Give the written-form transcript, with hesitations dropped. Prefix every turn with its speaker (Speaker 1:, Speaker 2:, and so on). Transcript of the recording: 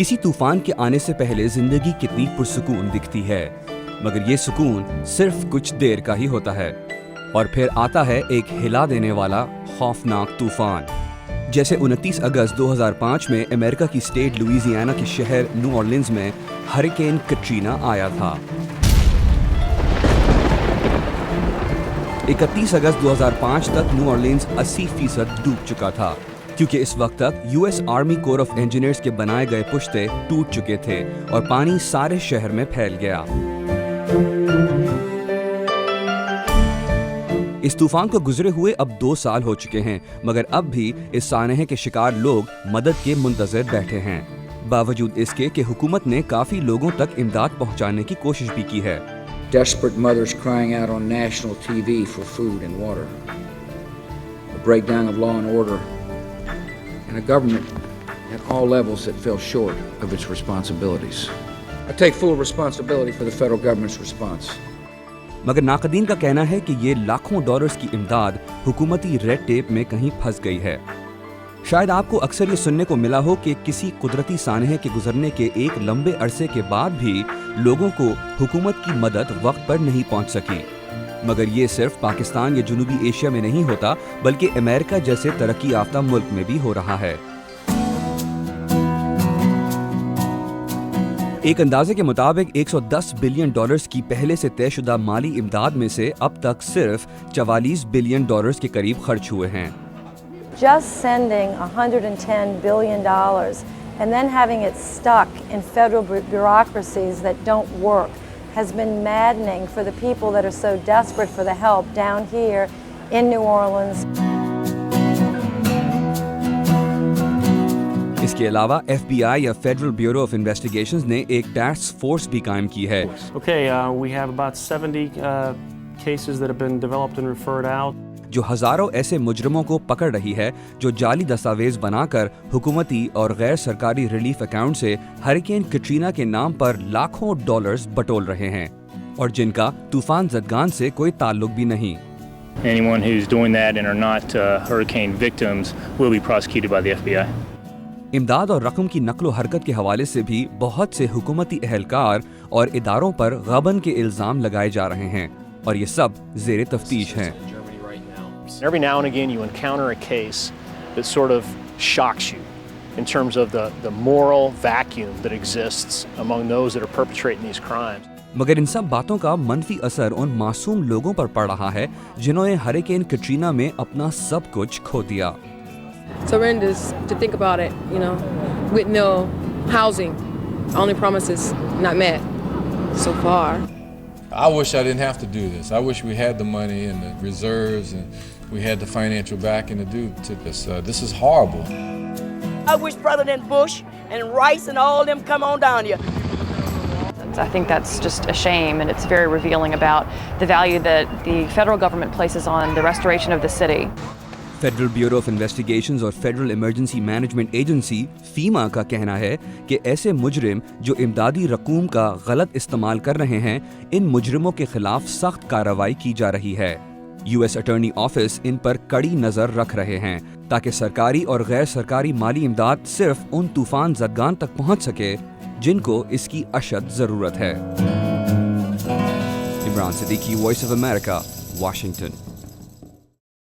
Speaker 1: کسی طوفان کے آنے سے پہلے زندگی کتنی پرسکون دکھتی ہے، مگر یہ سکون صرف کچھ دیر کا ہی ہوتا ہے اور پھر آتا ہے ایک ہلا دینے والا خوفناک طوفان، جیسے 29 اگست 2005 میں امریکہ کی اسٹیٹ لوئیزیانا کے شہر نیو اورلینز میں ہریکین کٹرینا آیا تھا۔ 31 اگست 2005 تک نیو اورلینز 80% ڈوب چکا تھا، کیونکہ اس وقت تک U S army corps of engineers کے بنائے گئے پشتے ٹوٹ چکے تھے اور پانی سارے شہر میں پھیل گیا۔ اس طوفان کو گزرے ہوئے اب 2 سال ہو چکے ہیں، مگر اب بھی اس سانحے کے شکار لوگ مدد کے منتظر بیٹھے ہیں، باوجود اس کے کہ حکومت نے کافی لوگوں تک امداد پہنچانے کی کوشش بھی کی ہے۔
Speaker 2: Desperate mothers crying out on national TV for food and water. A breakdown of law and order. And a government at all levels that fell short of its responsibilities. I take full responsibility for the federal government's response.
Speaker 1: مگر ناقدین کا کہنا ہے کہ یہ لاکھوں dollars کی امداد حکومتی ریڈ ٹیپ میں کہیں پھنس گئی ہے۔ شاید آپ کو اکثر یہ سننے کو ملا ہو کہ کسی قدرتی سانحے کے گزرنے کے ایک لمبے عرصے کے بعد بھی لوگوں کو حکومت کی مدد وقت پر نہیں پہنچ سکی، مگر یہ صرف پاکستان یا جنوبی ایشیا میں نہیں ہوتا، بلکہ امریکہ جیسے ترقی یافتہ ملک میں بھی ہو رہا ہے۔ ایک اندازے کے مطابق $110 بلین کی پہلے سے طے شدہ مالی امداد میں سے اب تک صرف $44 بلین کے قریب خرچ ہوئے ہیں۔
Speaker 3: Just sending $110 billion and then having it stuck in federal bureaucracies that don't work has been maddening for the people that are so desperate for the help down here in New Orleans.
Speaker 1: اس کے علاوہ F B آئی یا federal bureau of investigations نے ایک task force بھی قائم کی ہے۔
Speaker 4: Okay, we have about 70 cases that have been developed and referred out.
Speaker 1: جو ہزاروں ایسے مجرموں کو پکڑ رہی ہے جو جعلی دستاویز بنا کر حکومتی اور غیر سرکاری ریلیف اکاؤنٹ سے ہریکین کٹرینا کے نام پر لاکھوں ڈالرز بٹول رہے ہیں اور جن کا طوفان زدگان سے کوئی تعلق بھی نہیں۔
Speaker 5: Anyone who's doing that and are not hurricane victims will be prosecuted by the FBI.
Speaker 1: امداد اور رقم کی نقل و حرکت کے حوالے سے بھی بہت سے حکومتی اہلکار اور اداروں پر غبن کے الزام لگائے جا رہے ہیں اور یہ سب زیر تفتیش ہیں۔
Speaker 5: Every now and again you encounter a case that sort of shocks you in terms of the moral vacuum that exists among those that are perpetrating these crimes.
Speaker 1: مگر ان سب باتوں کا منفی اثر ان معصوم لوگوں پر پڑ رہا ہے جنہوں نے ہریکین کٹرینا میں اپنا سب کچھ کھو دیا۔
Speaker 6: It's horrendous to think about it, you know, with no housing, only promises not met so far.
Speaker 7: I wish I didn't have to do this. I wish we had the money and the reserves and we had the financial backing to do this. This is horrible.
Speaker 8: I wish President Bush and Rice and all them come on down here.
Speaker 9: I think that's just a shame, and it's very revealing about the value that the federal government places on the restoration of the city.
Speaker 1: Federal bureau of investigations اور federal emergency management agency فیما کا کہنا ہے کہ ایسے مجرم جو امدادی رقوم کا غلط استعمال کر رہے ہیں، ان مجرموں کے خلاف سخت کارروائی کی جا رہی ہے۔ یو ایس اٹارنی آفس ان پر کڑی نظر رکھ رہے ہیں تاکہ سرکاری اور غیر سرکاری مالی امداد صرف ان طوفان زدگان تک پہنچ سکے جن کو اس کی اشد ضرورت ہے۔ Imran Siddiqui, voice of America, Washington.